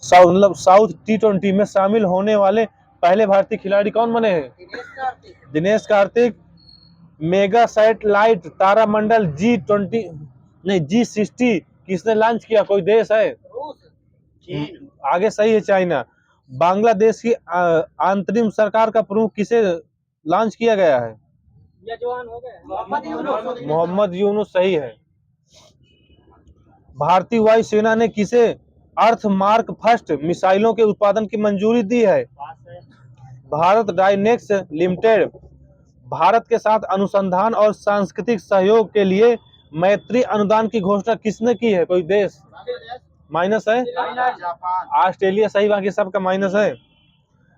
मतलब south T20 में शामिल होने वाले पहले भारतीय खिलाड़ी कौन बने हैं? दिनेश कार्तिक। मेगा सैटेलाइट तारामंडल G20 नहीं G60 किसने लॉन्च किया? कोई देश है? आगे सही है, चाइना। बांग्लादेश की अंतरिम सरकार का प्रमुख किसे लॉन्च किया गया है? मोहम्मद यूनुस सही है। भारतीय वायुसेना ने किसे अर्थ मार्क फर्स्ट मिसाइलों के उत्पादन की मंजूरी दी है? भारत डायनेक्स लिमिटेड। भारत के साथ अनुसंधान और सांस्कृतिक सहयोग के लिए मैत्री अनुदान की घोषणा किसने की है? कोई देश? माइनस है। ऑस्ट्रेलिया सही, बाकी सबका माइनस है।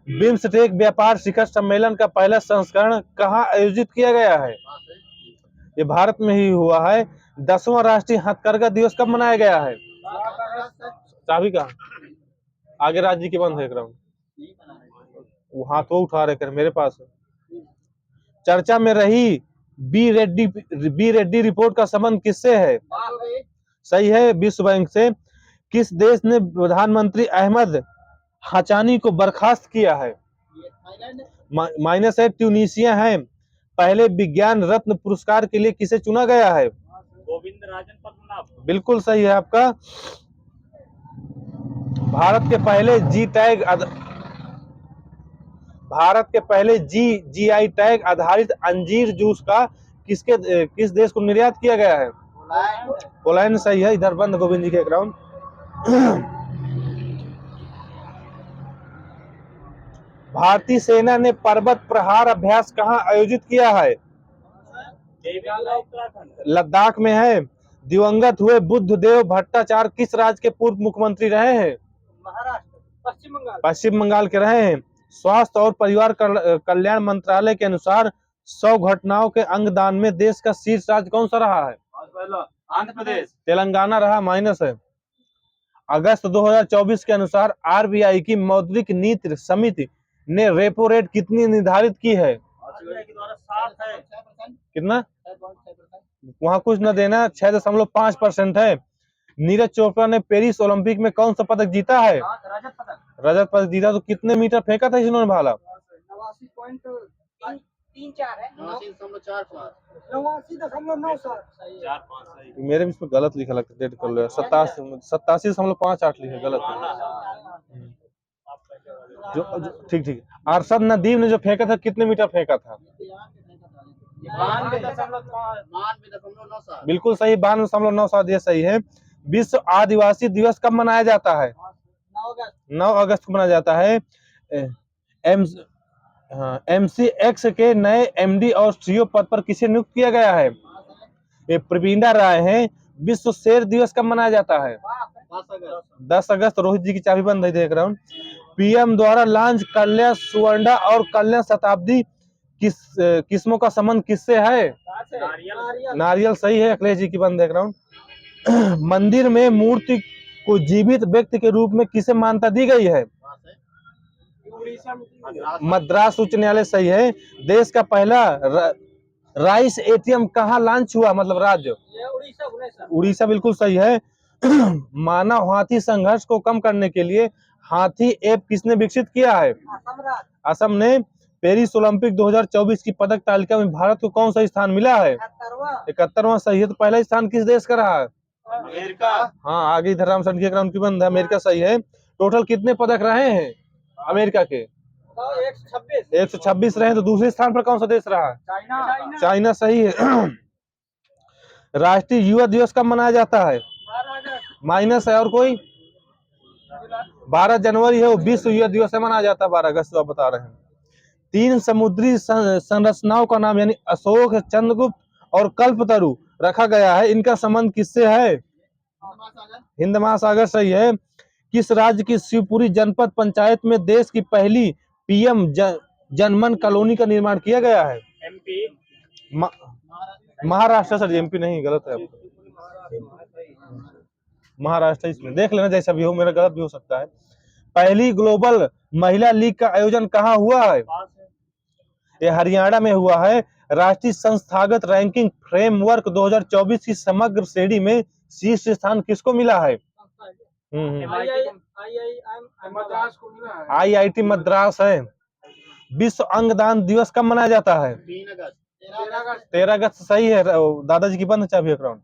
बिम्स्टेक व्यापार शिखर सम्मेलन का पहला संस्करण कहाँ आयोजित किया गया है? ये भारत में ही हुआ है। 10वां राष्ट्रीय हथकरघा दिवस कब मनाया गया है? चाबी कहाँ? आगे राज्य की बंद है ग्राउंड। वो हाथों उठा रहे कर, मेरे पास है। चर्चा में रही बी रेड्डी रिपोर्ट का संबंध किससे है? सही है, विश्व बैंक से। किस देश ने प्रधानमंत्री अहमद हचानी को बर्खास्त किया है? माइनस है, ट्यूनीशिया है। पहले विज्ञान रत्न पुरस्कार के लिए किसे चुना गया है? गोविंदराजन पद्मनाभ। बिल्कुल सही है आपका। भारत के पहले GI टैग आधारित अंजीर जूस का किस देश को निर्यात किया गया है? पोलैंड सही है। इधर बंद गोविंद जी के ग्राउंड। भारतीय सेना ने पर्वत प्रहार अभ्यास कहाँ आयोजित किया है? लद्दाख में है। दिवंगत हुए बुद्धदेव भट्टाचार्य किस राज्य के पूर्व मुख्यमंत्री रहे हैं? महाराष्ट्र, पश्चिम बंगाल के रहे हैं। स्वास्थ्य और परिवार कल्याण मंत्रालय के अनुसार 100 घटनाओं के अंगदान में देश का शीर्ष राज्य कौन सा रहा है? आंध्र प्रदेश। तेलंगाना रहा, माइनस है। अगस्त 2024 के अनुसार RBI की मौद्रिक नीति समिति ने रेपो रेट कितनी निर्धारित की है? कितना? वहां कुछ न देना, 6.5% है। नीरज चोपड़ा ने पेरिस ओलंपिक में कौन सा पदक जीता है? रजत पदक जीता। तो कितने मीटर फेंका था इन्होंने भाला? 89.34। मेरे भी इसमें गलत लिखा लगता है, डेट कर लो। 87.58 लिखा, गलत है। जो ठीक। अरशद नदीम ने जो फेंका था कितने मीटर फेंका था? 92.97। बिल्कुल सही, 92.97। ये सही है। विश्व आदिवासी दिवस कब मनाया जाता है? 9 अगस्त को मनाया जाता है। MCX के नए MD और CEO पद पर किसे नियुक्त किया गया है? ये प्रवीणा राय है। विश्व शेर दिवस कब मनाया जाता है? 10 अगस्त। रोहित जी की चाबी बंद है, देख रहा हूँ। PM द्वारा लॉन्च कल्याण सुवर्णा और कल्याण शताब्दी किस्मों का संबंध किससे है? नारियल सही है। अखिलेश जी की बंद देख रहा हूँ। मंदिर में मूर्ति को जीवित व्यक्ति के रूप में किसे मान्यता दी गई है? मद्रास उच्च न्यायालय सही है। देश का पहला राइस ATM कहाँ लॉन्च हुआ, मतलब राज्य? उड़ीसा बिल्कुल सही है। मानव हाथी संघर्ष को कम करने के लिए हाथी ऐप किसने विकसित किया है? असम ने। पेरिस ओलंपिक 2024 की पदक तालिका में भारत को कौन सा स्थान मिला है? 71वां सही है। तो पहला स्थान किस देश का रहा है? अमेरिका। हाँ, आगे इधर रामचंद्र के ग्राउंड की बंद है। अमेरिका सही है। टोटल कितने पदक रहे हैं अमेरिका के? 126 रहे। तो दूसरे स्थान पर कौन सा देश रहा? चाइना सही है। राष्ट्रीय युवा दिवस कब मनाया जाता है? माइनस है। और कोई? 12 जनवरी है, वो विश्व युवा दिवस से मनाया जाता है। 12 अगस्त आप बता रहे हैं। 3 समुद्री संरचनाओं का नाम यानी अशोक, चंद्रगुप्त और कल्पतरु रखा गया है। इनका संबंध किससे है? हिंद महासागर सही है। किस राज्य की शिवपुरी जनपद पंचायत में देश की पहली PM जनमन कॉलोनी का निर्माण किया गया है? महाराष्ट्र सर। MP नहीं, गलत है। महाराष्ट्र इसमें देख लेना, जैसा भी हो, मेरा गलत भी हो सकता है। पहली ग्लोबल महिला लीग का आयोजन कहाँ हुआ है? ये हरियाणा में हुआ है। राष्ट्रीय संस्थागत रैंकिंग फ्रेमवर्क 2024 की समग्र श्रेणी में शीर्ष स्थान किसको मिला है? IIT मद्रास है। विश्व अंगदान दिवस कब मनाया जाता है? 13 अगस्त सही है। दादाजी की बंद चाबी अकाउंट।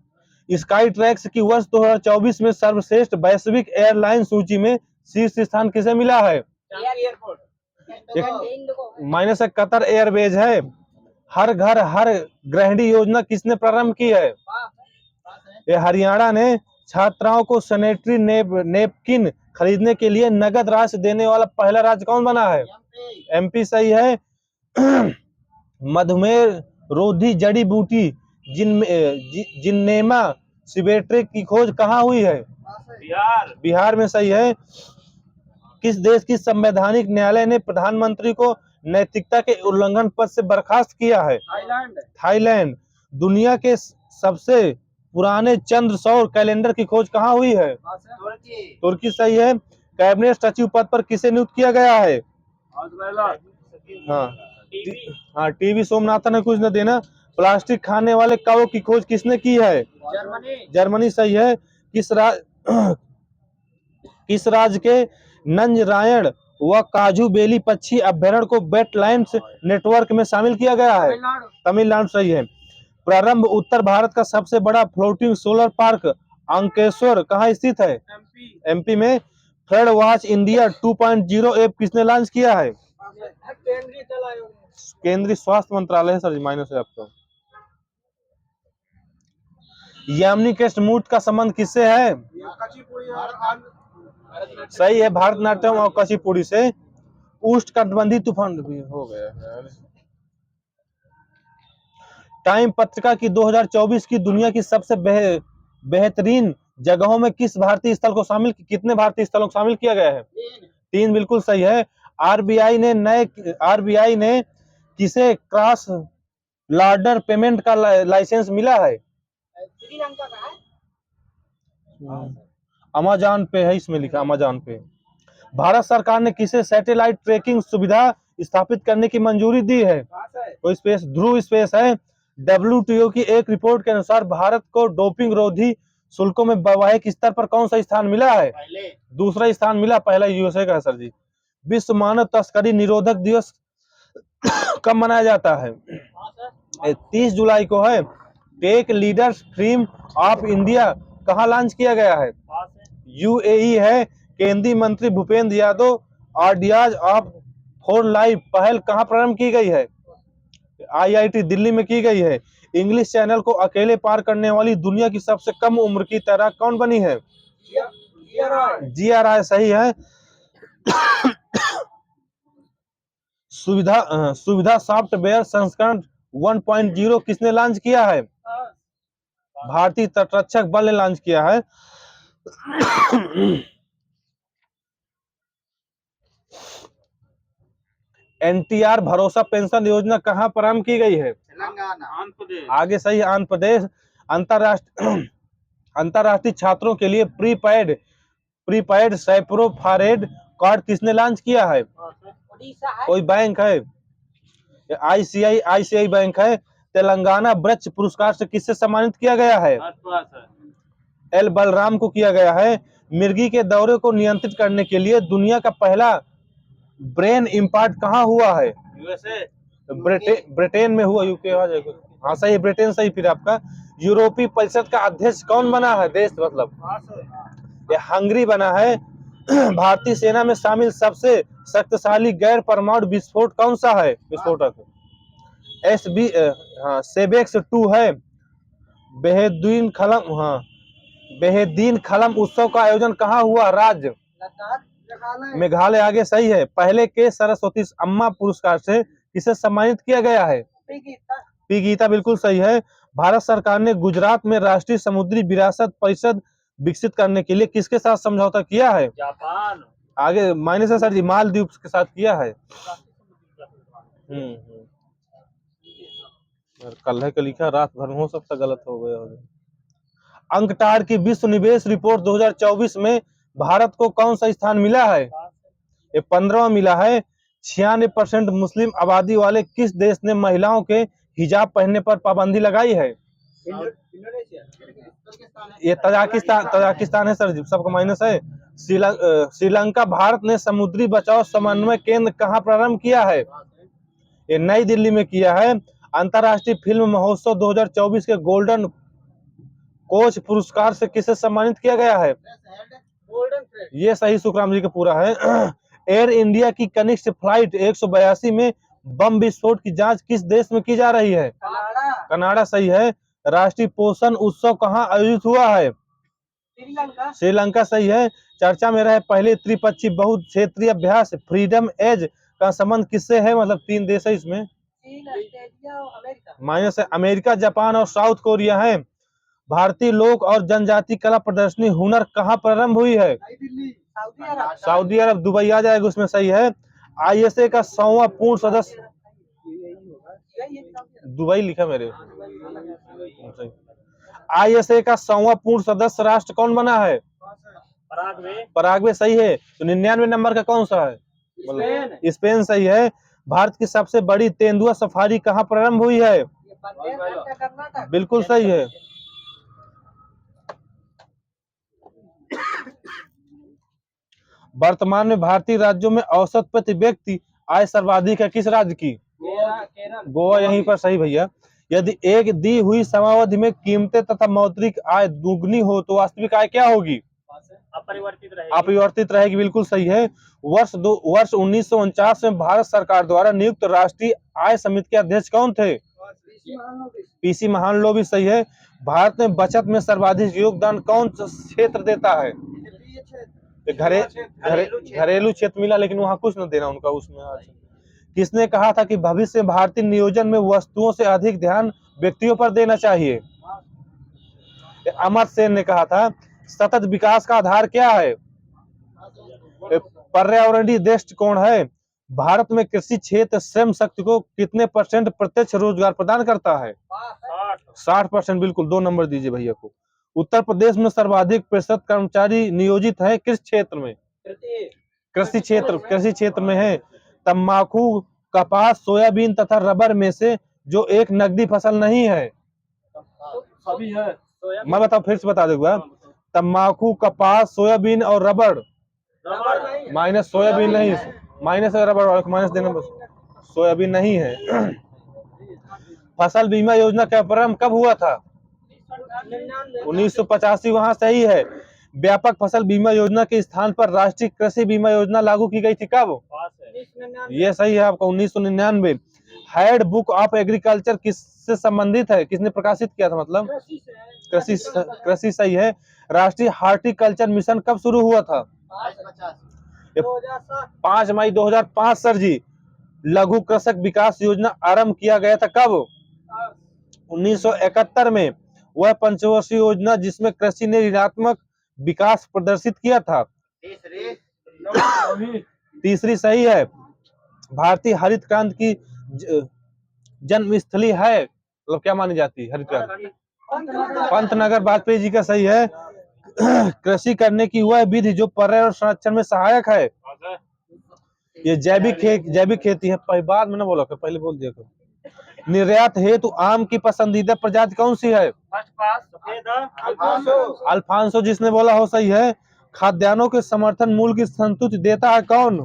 स्काई ट्रैक्स की वर्ष 2024 में सर्वश्रेष्ठ वैश्विक एयरलाइन सूची में शीर्ष स्थान किसे मिला है? माइनस कतर एयरवेज है। हर घर हर गृहिणी योजना किसने प्रारंभ की है? ये हरियाणा ने। छात्राओं को सैनिटरी नेपकिन खरीदने के लिए नगद राशि देने वाला पहला राज्य कौन बना है? MP सही है। मधुमेह रोधी जड़ी बूटी जिन्नेमा सिबेट्रे की खोज कहाँ हुई है? बिहार में सही है। किस देश की संवैधानिक न्यायालय ने प्रधानमंत्री को नैतिकता के उल्लंघन पद से बर्खास्त किया है? थाईलैंड। दुनिया के सबसे पुराने चंद्र सौर कैलेंडर की खोज कहाँ हुई है? तुर्की सही है। कैबिनेट सचिव पद पर किसे नियुक्त किया गया है? हाँ टीवी सोमनाथन ने कुछ न देना। प्लास्टिक खाने वाले कौवे की खोज किसने की है? जर्मनी सही है। किस राज्य के नंजरायण व काजू बेली पक्षी अभ्यारण्य को वेटलैंड्स नेटवर्क में शामिल किया गया है? तमिलनाडु सही है। प्रारंभ उत्तर भारत का सबसे बड़ा फ्लोटिंग सोलर पार्क अंकेश्वर कहाँ स्थित है? MP में। थर्ड वॉच इंडिया 2.0 ऐप किसने लॉन्च किया है? केंद्रीय स्वास्थ्य मंत्रालय है सर जी। माइनस है आपको। यामिनी कृष्णमूर्ति का संबंध किससे है? सही है। भारतनाट्यम और कुचिपुड़ी से। उष्णकटिबंधीय तूफान भी हो गया है। टाइम पत्रिका की 2024 की दुनिया की सबसे बेहतरीन जगहों में कितने भारतीय स्थलों को शामिल किया गया है? 3 बिल्कुल सही है। RBI ने किसे क्रॉस बॉर्डर पेमेंट का लाइसेंस मिला है? श्रीलंका का है। अमेज़न पे है, इसमें लिखा अमेज़न पे। भारत सरकार ने किसे सैटेलाइट ट्रैकिंग सुविधा स्थापित करने की मंजूरी दी है? कोई स्पेस ध्रुव स्पेस है। WTO की एक रिपोर्ट के अनुसार भारत को डोपिंग रोधी शुल्कों में वैश्विक स्तर पर कौन सा स्थान मिला है? दूसरा स्थान मिला। पहला USA का है सर जी। विश्व मानव तस्करी निरोधक दिवस कब मनाया जाता है? 30 जुलाई को है। Tech leaders theme of India कहाँ लॉन्च किया गया है? UAE है। केंद्रीय मंत्री Bhupender Yadav ideas of for life पहल कहाँ प्रारंभ की गई है? IIT दिल्ली में की गई है। इंग्लिश चैनल को अकेले पार करने वाली दुनिया की सबसे कम उम्र की तैराक कौन बनी है? GRI सही है। सुविधा सॉफ्टवेयर संस्करण 1.0 किसने लॉन्च किया है? भारतीय तटरक्षक बल ने लॉन्च किया है। NTR भरोसा पेंशन योजना कहाँ प्रारंभ की गई है? तेलंगाना। आगे सही। आंध्र प्रदेश। अंतरराष्ट्रीय छात्रों के लिए प्रीपेड सैफरोफारेड कार्ड किसने लॉन्च किया है? कोई बैंक है? ICICI बैंक है। तेलंगाना वृक्ष पुरस्कार से किससे सम्मानित किया गया है? L बलराम को किया गया है। मिर्गी के दौरे को नियंत्रित करने के लिए दुनिया का पहला ब्रेन इम्प्लांट कहाँ हुआ है? ब्रिटेन में हुआ। UK आ जाएगा। हाँ सही। ब्रिटेन सही। फिर आपका यूरोपीय परिषद का अध्यक्ष कौन बना है? देश मतलब ये हंगरी बना है। भारतीय सेना में शामिल सबसे शक्तिशाली गैर परमाणु विस्फोट कौन सा है? विस्फोटक सेबेक्स 2 है। बेहदीन खलम उत्सव का आयोजन कहाँ हुआ? राज्य मेघालय। आगे सही है। पहले के सरस्वती अम्मा पुरस्कार से किसे सम्मानित किया गया है? पी गीता बिल्कुल सही है। भारत सरकार ने गुजरात में राष्ट्रीय समुद्री विरासत परिषद विकसित करने के लिए किसके साथ समझौता किया है? जापान। आगे माइनस है सर जी। मालदीव के साथ किया है। कल है लिखा, रात भर में हो सकता गलत हो गया होगा। अंकटार की विश्व निवेश रिपोर्ट 2024 में भारत को कौन सा स्थान मिला है? ये 15वां मिला है। 96% मुस्लिम आबादी वाले किस देश ने महिलाओं के हिजाब पहनने पर पाबंदी लगाई है? ये तजाकिस्तान है सर जी, सबका माइनस है। श्रीलंका भारत ने समुद्री बचाव समन्वय केंद्र कहाँ प्रारंभ किया है? ये नई दिल्ली में किया है। अंतर्राष्ट्रीय फिल्म महोत्सव 2024 के गोल्डन कोच पुरस्कार से किसे सम्मानित किया गया है? ये सही सुखराम जी का पूरा है। एयर इंडिया की कनिष्ठ फ्लाइट 182 में बम विस्फोट की जांच किस देश में की जा रही है? कनाडा सही है। राष्ट्रीय पोषण उत्सव कहाँ आयोजित हुआ है? श्रीलंका सही है। चर्चा में रहे पहले त्रिपक्षीय बहुक्षेत्रीय अभ्यास फ्रीडम एज का संबंध किससे है? मतलब 3 देश है इसमें, माइनस है। अमेरिका, जापान और साउथ कोरिया है। भारतीय लोक और जनजाति कला प्रदर्शनी हुनर कहाँ प्रारंभ हुई है? सऊदी अरब, दुबई आ जाएगा उसमें, सही है। आईएसए का 100वां पूर्ण सदस्य, दुबई लिखा मेरे। आईएसए का 100वां पूर्ण सदस्य राष्ट्र कौन बना है? पराग्वे सही है। तो 99 नंबर का कौन सा है? स्पेन सही है। भारत की सबसे बड़ी तेंदुआ सफारी कहाँ प्रारंभ हुई है? बिल्कुल सही है। वर्तमान में भारतीय राज्यों में औसत प्रति व्यक्ति आय सर्वाधिक है किस राज्य की? गोवा यहीं पर सही भैया। यदि एक दी हुई समयावधि में कीमतें तथा मौद्रिक आय दुगनी हो तो वास्तविक आय क्या होगी? अपरिवर्तित रहेगी, बिल्कुल सही है। वर्ष 1949 में भारत सरकार द्वारा नियुक्त राष्ट्रीय आय समिति के अध्यक्ष कौन थे? पीसी महालनोबिस सही है। भारत में बचत में सर्वाधिक योगदान कौन क्षेत्र देता है? घरेलू क्षेत्र मिला, लेकिन वहां कुछ न देना उनका उसमें। आज किसने कहा था कि भविष्य में भारतीय नियोजन में वस्तुओं से अधिक ध्यान व्यक्तियों पर देना चाहिए? अमर्त्य सेन ने कहा था। सतत विकास का आधार क्या है? पर्यावरणीय दृष्टिकोण है। भारत में कृषि क्षेत्र श्रम शक्ति को कितने % प्रत्यक्ष रोजगार प्रदान करता है? 60%, बिल्कुल। 2 नंबर दीजिए भैया को। उत्तर प्रदेश में सर्वाधिक प्रतिशत कर्मचारी नियोजित है किस क्षेत्र में? कृषि क्षेत्र में है। तंबाकू, कपास, सोयाबीन तथा रबर में से जो एक नकदी फसल नहीं है? सभी है। मैं बताओ, फिर से बता दूंगा। तंबाकू, कपास, सोयाबीन और रबर। माइनस सोयाबीन नहीं, माइनस रबर, माइनस देना बस। सोयाबीन नहीं है। फसल बीमा योजना का प्रारंभ कब हुआ था? 1985, वहां सही है। व्यापक फसल बीमा योजना के स्थान पर राष्ट्रीय कृषि बीमा योजना लागू की गई थी कब? ये सही है आपका, 1999। हेड बुक ऑफ एग्रीकल्चर किससे संबंधित है? किसने प्रकाशित किया था? मतलब कृषि सही है। राष्ट्रीय हार्टिकल्चर मिशन कब शुरू हुआ था? 5 मई 2005 सर जी। लघु कृषक विकास योजना आरंभ किया गया था कब? 1971 में। वह पंचवर्षीय योजना जिसमें कृषि ने ऋणात्मक विकास प्रदर्शित किया था। तीसरी सही है। भारतीय हरित क्रांति की जन्मस्थली है, मतलब क्या मानी जाती है हरित क्रांति? पंतनगर, वाजपेयी जी का सही है। कृषि करने की वह विधि जो पर्यावरण संरक्षण में सहायक है? ये जैविक खेती है। बाद में ना बोला कर, पहले बोल दिया करो। निर्यात हेतु आम की पसंदीदा प्रजाति कौन सी है? अल्फांसो, जिसने बोला हो सही है। खाद्यान्नों के समर्थन मूल्य की संतुष्टि देता है कौन?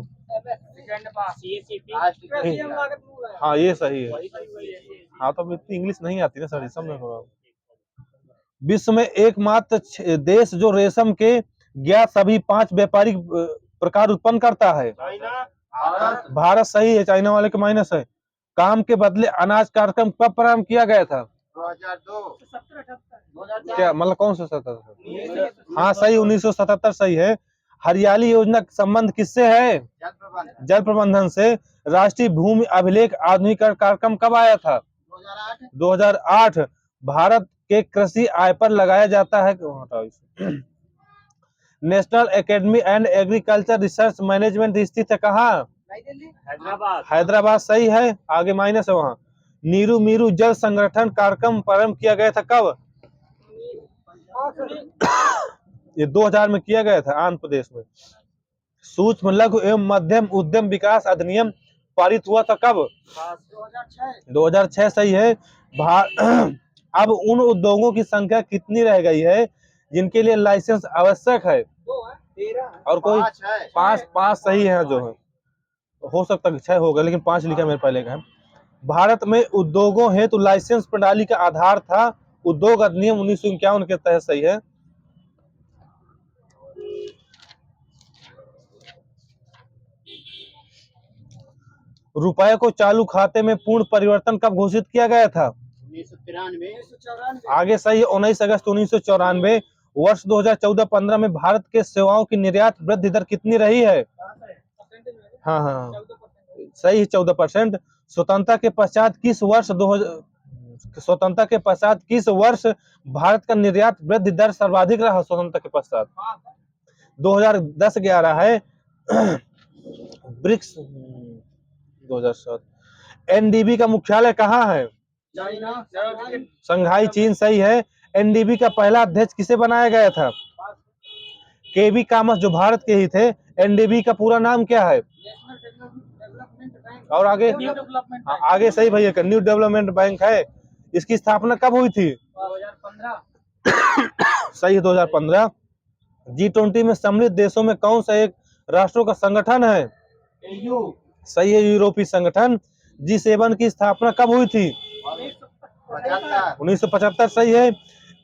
हाँ, ये सही है। हाँ, तो इतनी इंग्लिश नहीं आती ना सर, समझ लो। विश्व में एकमात्र देश जो रेशम के ज्ञात सभी 5 व्यापारिक प्रकार उत्पन्न करता है? भारत सही है। चाइना वाले के माइनस है। काम के बदले अनाज कार्यक्रम कब प्रारंभ किया गया था? 2002। क्या मतलब कौन सा 77? हाँ सही, 1977 सही है। हरियाली योजना का संबंध किससे है? जल प्रबंधन से। राष्ट्रीय भूमि अभिलेख आधुनिकीकरण कार्यक्रम कब आया था? 2008। भारत के कृषि आय पर लगाया जाता है national academy and agriculture research management स्थित है कहाँ? हैदराबाद सही है। आगे माइनस है वहाँ। नीरू मीरू जल संगठन कार्यक्रम प्रारंभ किया गया था कब? ये 2000 में किया गया था आंध्र प्रदेश में। सूक्ष्म लघु एवं मध्यम उद्यम विकास अधिनियम पारित हुआ था कब? 2006 सही है। अब उन उद्योगों की संख्या कितनी रह गई है जिनके लिए लाइसेंस आवश्यक है? और कोई 5 सही है जो है, हो सकता है 6 होगा, लेकिन 5 लिखा मेरे पहले का है। भारत में उद्योगों हेतु लाइसेंस प्रणाली का आधार था उद्योग अधिनियम 1951 के तहत, सही है। रुपए को चालू खाते में पूर्ण परिवर्तन कब घोषित किया गया था? 1993। आगे सही है, 19 अगस्त 1994। वर्ष 2014-15 में भारत के सेवाओं की निर्यात वृद्धि दर कितनी रही है? हाँ हाँ सही है, 14%। स्वतंत्रता के पश्चात किस वर्ष भारत का निर्यात वृद्धि दर सर्वाधिक रहा? स्वतंत्रता के पश्चात 2010-11 है। ब्रिक्स 2007। एनडीबी का मुख्यालय कहाँ है? शंघाई चीन, सही है। एनडीबी का पहला अध्यक्ष किसे बनाया गया था? केवी कामत, जो भारत के ही थे। एनडीबी का पूरा नाम क्या है? और आगे आगे सही भैया, न्यू डेवलपमेंट बैंक है। इसकी स्थापना कब हुई थी? 2015। सही है, 2015। G20 में सम्मिलित देशों में कौन सा एक राष्ट्रों का संगठन है? सही है, यूरोपीय संगठन। G7 की स्थापना कब हुई थी? 1975, सही है।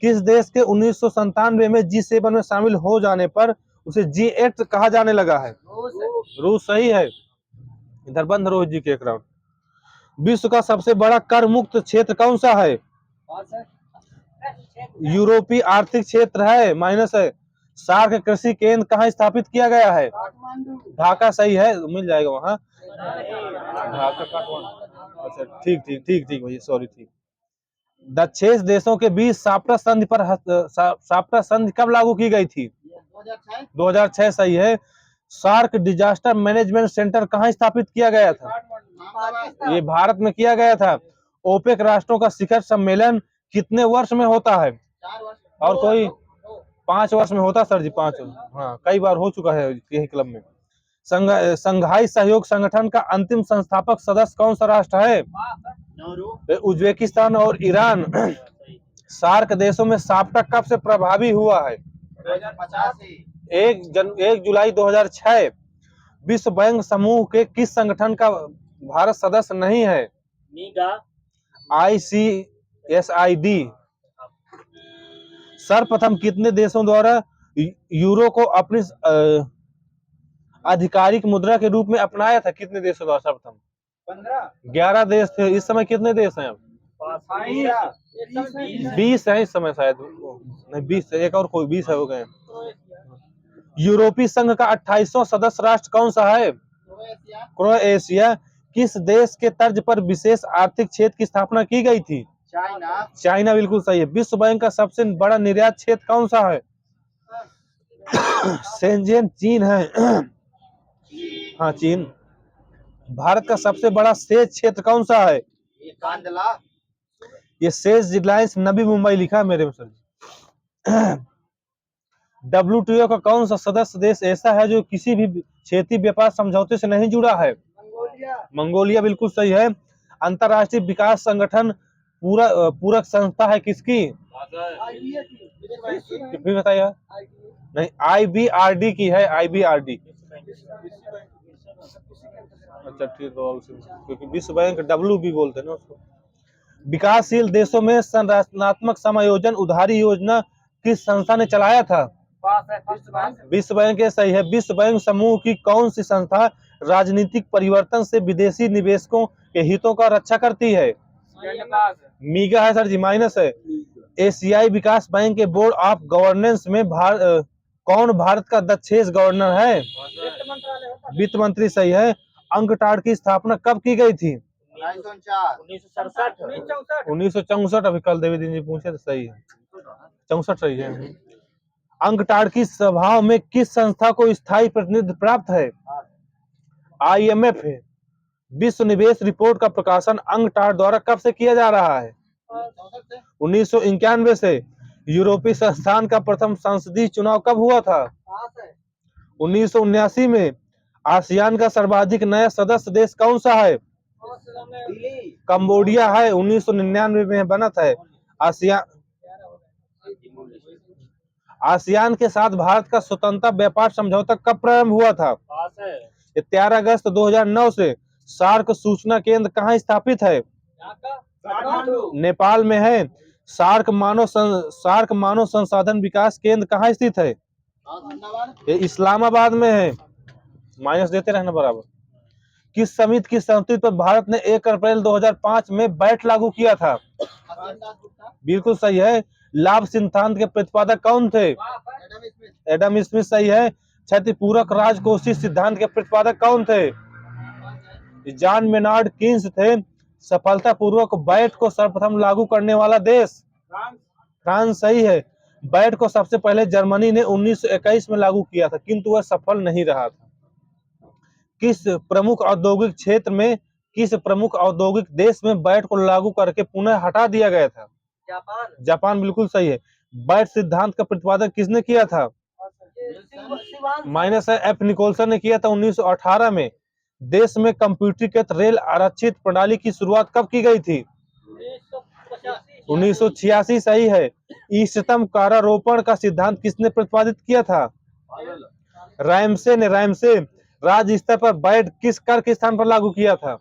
किस देश के 1997 में G7 में शामिल हो जाने पर उसे G8 कहा जाने लगा है? रूस, सही है। इधर बंद रोहित जी के अकाउंट। विश्व का सबसे बड़ा कर मुक्त क्षेत्र कौन सा है? यूरोपीय आर्थिक क्षेत्र है, माइनस है। सार्क कृषि केंद्र कहाँ स्थापित किया गया है? ढाका, सही है, मिल जाएगा वहाँ। ढाका, काठमांडू। अच्छा ठीक भैया, सॉरी, ठीक। दक्षेण देशों के बीच साप्टा संधि कब लागू की गई थी? 2006, सही है। सार्क डिजास्टर मैनेजमेंट सेंटर कहाँ स्थापित किया गया था? ये भारत में किया गया था। ओपेक राष्ट्रों का शिखर सम्मेलन कितने वर्ष में होता है? और कोई 5 वर्ष में होता सर जी, 5। हाँ, कई बार हो चुका है यही क्लब में। संघाई सहयोग संगठन का अंतिम संस्थापक सदस्य कौन सा राष्ट्र है? उज्बेकिस्तान और ईरान। सार्क देशों में साप्टा कब से प्रभावी हुआ है? 1 जुलाई 2006। विश्व बैंक समूह के किस संगठन का भारत सदस्य नहीं है? ICSID। सर्वप्रथम कितने देशों द्वारा यूरो को अपनी आधिकारिक मुद्रा के रूप में अपनाया था? कितने देशों द्वारा सर्वप्रथम? 11 देश थे। इस समय कितने देश हैं? 20 है इस समय, शायद नहीं 20, एक और कोई 20 हो गए। यूरोपीय संघ का 28वां सदस्य राष्ट्र कौन सा है? क्रोएशिया। किस देश के तर्ज पर विशेष आर्थिक क्षेत्र की स्थापना की गई थी? चाइना, बिल्कुल सही है। विश्व बैंक का सबसे बड़ा निर्यात क्षेत्र कौन सा है? शेंजेन, चीन है। हाँ, चीन। भारत का सबसे बड़ा सेज क्षेत्र कौन सा है? ये सेज रिलायंस नवी मुंबई लिखा है मेरे में सर। WTO का कौन सा सदस्य देश ऐसा है जो किसी भी क्षेत्रीय व्यापार समझौते से नहीं जुड़ा है? मंगोलिया, बिल्कुल सही है। अंतरराष्ट्रीय विकास संगठन पूरक संस्था है किसकी? फिर बताइए। नहीं, IBRD की है, IBRD। अच्छा ठीक है, क्योंकि विश्व बैंक W भी बोलते हैं ना उसको। विकासशील देशों में संरचनात्मक समायोजन उधारी योजना किस संस्था ने चलाया था? विश्व बैंक, सही है। विश्व बैंक समूह की कौन सी संस्था राजनीतिक परिवर्तन से विदेशी निवेशकों के हितों का रक्षा करती है? मीगा है सर जी, माइनस है। एशियाई विकास बैंक के बोर्ड ऑफ गवर्नेंस में कौन भारत का दक्षेण गवर्नर है? वित्त मंत्री, सही है। अंकटाड की स्थापना कब की गई थी? 1964। अभी कल देवी जी पूछे तो सही है, 64 सही है। अंकटाड की सभाओं में किस संस्था को स्थायी प्रतिनिधित्व प्राप्त है? IMF है। विश्व निवेश रिपोर्ट का प्रकाशन अंकटाड द्वारा कब से किया जा रहा है? 1991 से। यूरोपीय संस्थान का प्रथम संसदीय चुनाव कब हुआ था? 1979 में। आसियान का सर्वाधिक नया सदस्य देश कौन सा है? कंबोडिया है, 1999 में बना था। आसिया आसियान के साथ भारत का स्वतंत्रता व्यापार समझौता कब प्रारंभ हुआ था? पास है। ये 13 अगस्त 2009 से। सार्क सूचना केंद्र कहाँ स्थापित है? काठमांडू। नेपाल में है। सार्क मानव संसाधन विकास केंद्र कहाँ स्थित है? ये इस्लामाबाद में है। माइनस देते रहना बराबर। किस समिति की संस्तुति पर भारत ने 1 अप्रैल 2005 में वैट लागू किया था? बिल्कुल सही है। लाभ सिद्धांत के प्रतिपादक कौन थे? एडम स्मिथ सही है। क्षतिपूरक राजकोषीय सिद्धांत के प्रतिपादक कौन थे? जॉन मेनार्ड कीन्स थे। सफलतापूर्वक वैट को सर्वप्रथम लागू करने वाला देश? फ्रांस सही है। वैट को सबसे पहले जर्मनी ने 1921 में लागू किया था, किंतु वह सफल नहीं रहा था। किस प्रमुख औद्योगिक देश में वैट को लागू करके पुनः हटा दिया गया था? जापान बिल्कुल सही है। वैट सिद्धांत का प्रतिपादन किसने किया था? माइनस है। एफ निकोलसन ने किया था 1918 में। देश में कंप्यूटरीकृत रेल आरक्षित प्रणाली की शुरुआत कब की गई थी? 1986 सही है। इष्टतम कारारोपण का सिद्धांत किसने प्रतिपादित किया था? रैमसे राज्य स्तर पर वैट किस कर के स्थान पर लागू किया था?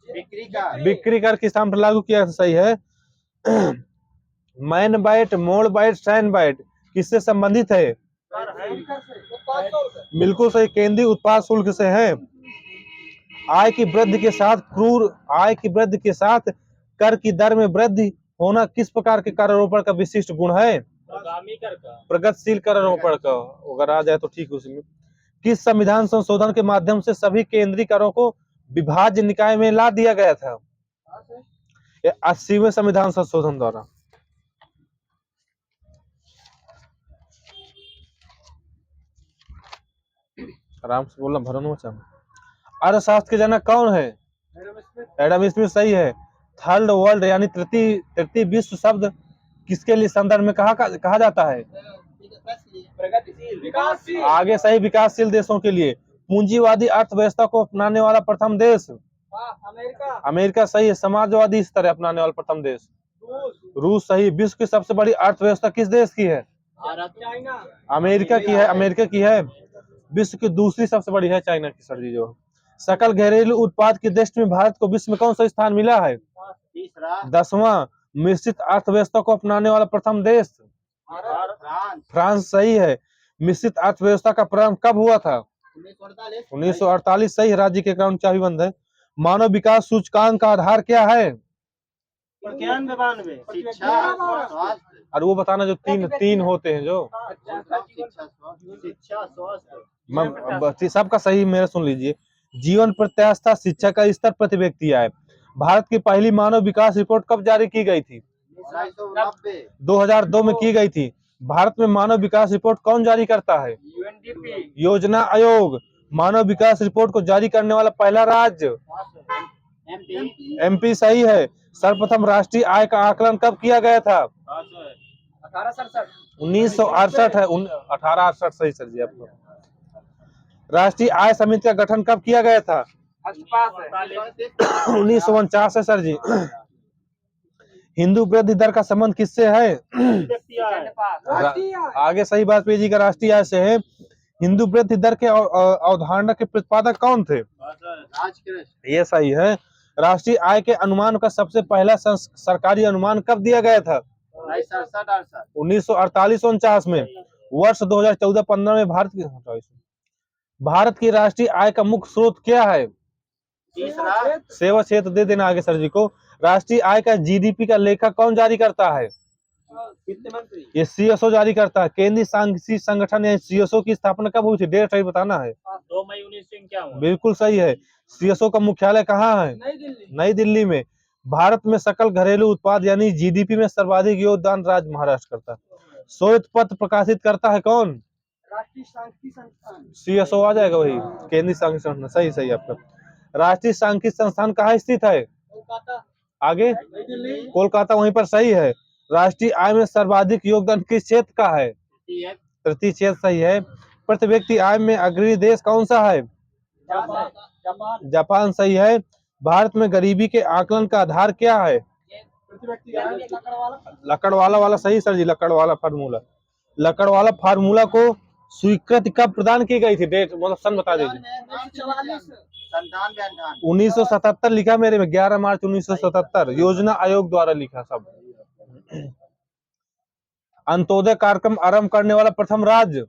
बिक्री कर के स्थान पर लागू किया था। सही है। मैन वैट, मोल वैट, सैन वैट किससे संबंधित है? बिल्कुल सही, केंद्रीय उत्पाद शुल्क से है। आय की वृद्धि के साथ कर की दर में वृद्धि होना किस प्रकार के करारोपण का विशिष्ट गुण है? प्रगतिशील करारोपण का अगर आ जाए तो ठीक है। उसमें किस संविधान संशोधन के माध्यम से सभी केंद्रीय करों को विभाज्य निकाय में ला दिया गया था? 80वें संविधान संशोधन द्वारा। आराम से बोलना, भरन मचा। अर्थशास्त्र के जनक कौन है? एडम स्मिथ सही है। थर्ड वर्ल्ड यानी तृतीय विश्व शब्द किसके लिए संदर्भ में कहा जाता है? प्रगतिशील। आगे सही, विकासशील देशों के लिए। पूंजीवादी अर्थव्यवस्था को अपनाने वाला प्रथम देश? अमेरिका सही है। समाजवादी स्तर अपनाने वाला प्रथम देश? रूस सही। विश्व की सबसे बड़ी अर्थव्यवस्था किस देश की है? अमेरिका की है। विश्व की दूसरी सबसे बड़ी है चाइना की सर जी। जो सकल घरेलू उत्पाद की दृष्टि में भारत को विश्व में कौन सा स्थान मिला है? 10वां। मिश्रित अर्थव्यवस्था को अपनाने वाला प्रथम देश? फ्रांस सही है। मिश्रित अर्थव्यवस्था का प्रारंभ कब हुआ था? 1948 सही है। राज्य के अकाउंट चाबी बंद है। मानव विकास सूचकांक का आधार क्या है? और वो बताना जो तीन होते हैं जो सबका सही मेरा सुन लीजिए। जीवन प्रत्याशा, शिक्षा का स्तर, प्रति व्यक्ति आय। भारत की पहली मानव विकास रिपोर्ट कब जारी की गई थी? 2002 में की गई थी। भारत में मानव विकास रिपोर्ट कौन जारी करता है? योजना आयोग। मानव विकास रिपोर्ट को जारी करने वाला पहला राज्य? एमपी सही है। सर्वप्रथम राष्ट्रीय आय का आकलन कब किया गया था? 1968 है। 1868 सही सर जी आपको। राष्ट्रीय आय समिति का गठन कब किया गया था? 1949 है सर जी। हिंदू वृद्धि दर का संबंध किससे है? आगे सही वाजपेयी जी का राष्ट्रीय आय से है। हिंदू वृद्धि दर के अवधारणा के प्रतिपादक कौन थे? ये सही है। राष्ट्रीय आय के अनुमान का सबसे पहला सरकारी अनुमान कब दिया गया था? 1948-49 में। वर्ष 2014-15 में भारत की राष्ट्रीय आय का मुख्य स्रोत क्या है? सेवा क्षेत्र दे देना आगे सर जी को। राष्ट्रीय आय का जीडीपी का लेखा कौन जारी करता है? ये सीएसओ जारी करता है। केंद्रीय सांख्यिकी संगठन या सीएसओ की स्थापना कब हुई थी? डेट सही बताना है। 2 मई 1951। बिल्कुल सही है। सीएसओ का मुख्यालय कहाँ है? नई दिल्ली में। भारत में सकल घरेलू उत्पाद यानी जीडीपी में सर्वाधिक योगदान राज्य महाराष्ट्र करता है। श्वेत पत्र प्रकाशित करता है कौन? राष्ट्रीय सांख्यिकी संस्थान। सीएसओ आ जाएगा वही, केंद्रीय सांख्यिकी संस्थान। सही सही आपका। राष्ट्रीय सांख्यिकी संस्थान कहाँ स्थित है? आगे कोलकाता, वहीं पर सही है। राष्ट्रीय आय में सर्वाधिक योगदान किस क्षेत्र का है? तृतीय क्षेत्र सही है। प्रति व्यक्ति आय में अग्रणी देश कौन सा है? जापान सही है। भारत में गरीबी के आकलन का आधार क्या है? लकड़वाला वाला सही सर जी, लकड़वाला फार्मूला। लकड़वाला फार्मूला को स्वीकृति कब प्रदान की गई थी? डेट मतलब सन बता दीजिए। 1977 लिखा मेरे में, 11 मार्च 1977 योजना आयोग द्वारा लिखा सब। अंत्योदय कार्यक्रम आरंभ करने वाला प्रथम राज्य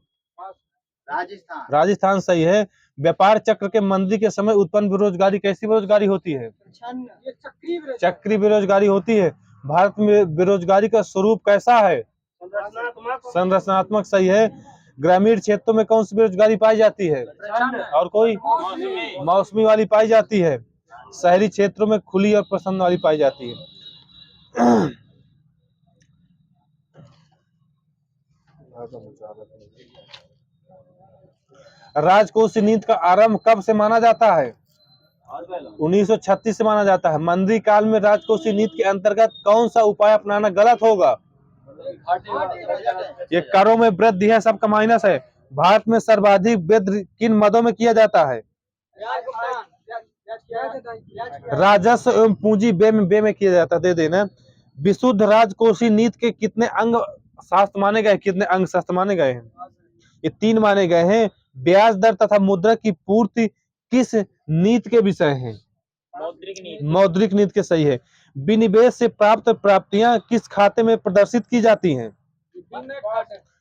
राजस्थान। राजस्थान सही है। व्यापार चक्र के मंदी के समय उत्पन्न बेरोजगारी कैसी बेरोजगारी होती है? चक्री बेरोजगारी होती है। भारत में बेरोजगारी का स्वरूप कैसा है? संरचनात्मक सही है। ग्रामीण क्षेत्रों में कौन सी बेरोजगारी पाई जाती है? और कोई? मौसमी वाली पाई जाती है। शहरी क्षेत्रों में खुली और प्रसन्न वाली पाई जाती है। राजकोषीय नीति का आरंभ कब से माना जाता है? 1936 से माना जाता है। मंदी काल में राजकोषीय नीति के अंतर्गत कौन सा उपाय अपनाना गलत होगा? ये करों में वृद्धि है, सबका माइनस है। भारत में सर्वाधिक वृद्धि किन मदों में किया जाता है? राजस्व एवं पूंजी व्यय में किया जाता है। दे देना। विशुद्ध राजकोषीय नीति के कितने अंग शास्त्र माने गए? कितने अंग शास्त्र माने गए हैं? ये 3 माने गए हैं। ब्याज दर तथा मुद्रा की पूर्ति किस नीति के विषय हैं? मौद्रिक नीति के सही है। विनिवेश से प्राप्त प्राप्तियां किस खाते में प्रदर्शित की जाती हैं?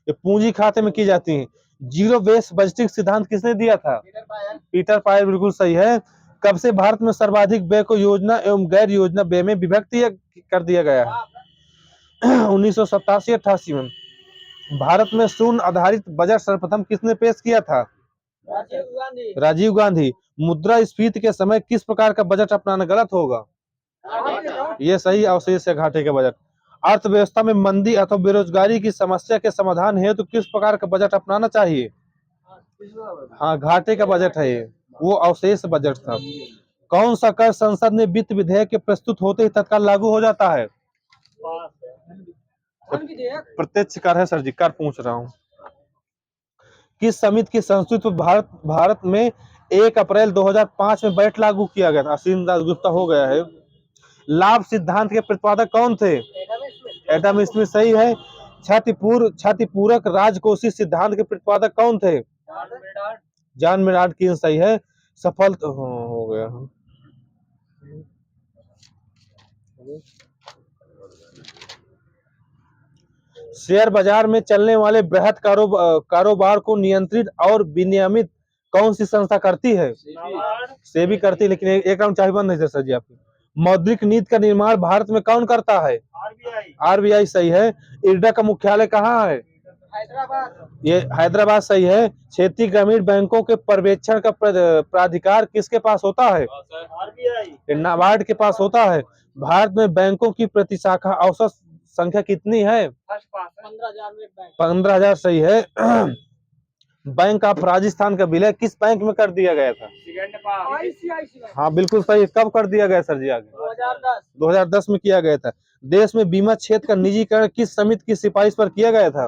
ये पूंजी खाते में की जाती हैं। जीरो बेस्ड बजटिंग सिद्धांत किसने दिया था? पीटर पायर बिल्कुल सही है। कब से भारत में सर्वाधिक व्यय को योजना एवं गैर योजना व्यय में विभक्त कर दिया गया है? 1987-88 में। भारत में शून्य आधारित बजट सर्वप्रथम किसने पेश किया था? राजीव गांधी। मुद्रास्फीति के समय किस प्रकार का बजट अपनाना गलत होगा? ये सही, अवशेष या घाटे का बजट। अर्थव्यवस्था में मंदी अथवा बेरोजगारी की समस्या के समाधान हेतु तो किस प्रकार का बजट अपनाना चाहिए? हाँ, घाटे का बजट है ये, वो अवशेष बजट था। कौन सा कर संसद में वित्त विधेयक के प्रस्तुत होते ही तत्काल लागू हो जाता है? प्रत्यक्ष कर है सर जी, कर पूछ रहा हूँ। किस समिति की संस्तुति पर भारत में 1 अप्रैल 2005 में बजट लागू किया गया था? असीम दास गुप्ता हो गया है। लाभ सिद्धांत के प्रतिपादक कौन थे? एडम स्मिथ सही है। क्षतिपूरक राजकोषीय सिद्धांत के प्रतिपादक कौन थे? जॉन मेनार्ड कीन्स सही है। सफल हो गया। शेयर बाजार में चलने वाले बृहद कारोबार को नियंत्रित और विनियमित कौन सी संस्था करती है? सेबी करती है, लेकिन एक राउंड चाबी बंद है सर जी आपकी। मौद्रिक नीति का निर्माण भारत में कौन करता है? आरबीआई सही है। इरडा का मुख्यालय कहाँ है? ये हैदराबाद सही है। क्षेत्रीय ग्रामीण बैंकों के पर्यवेक्षण का प्राधिकार किसके पास होता है? नाबार्ड के पास होता है। भारत में बैंकों की प्रति शाखा औसत संख्या कितनी है? 15,000 सही है। बैंक ऑफ राजस्थान का विलय किस बैंक में कर दिया गया था? हाँ बिल्कुल सही। कब कर दिया गया सर जी? आगे 2010 में किया गया था। देश में बीमा क्षेत्र का निजीकरण किस समिति की सिफारिश पर किया गया था?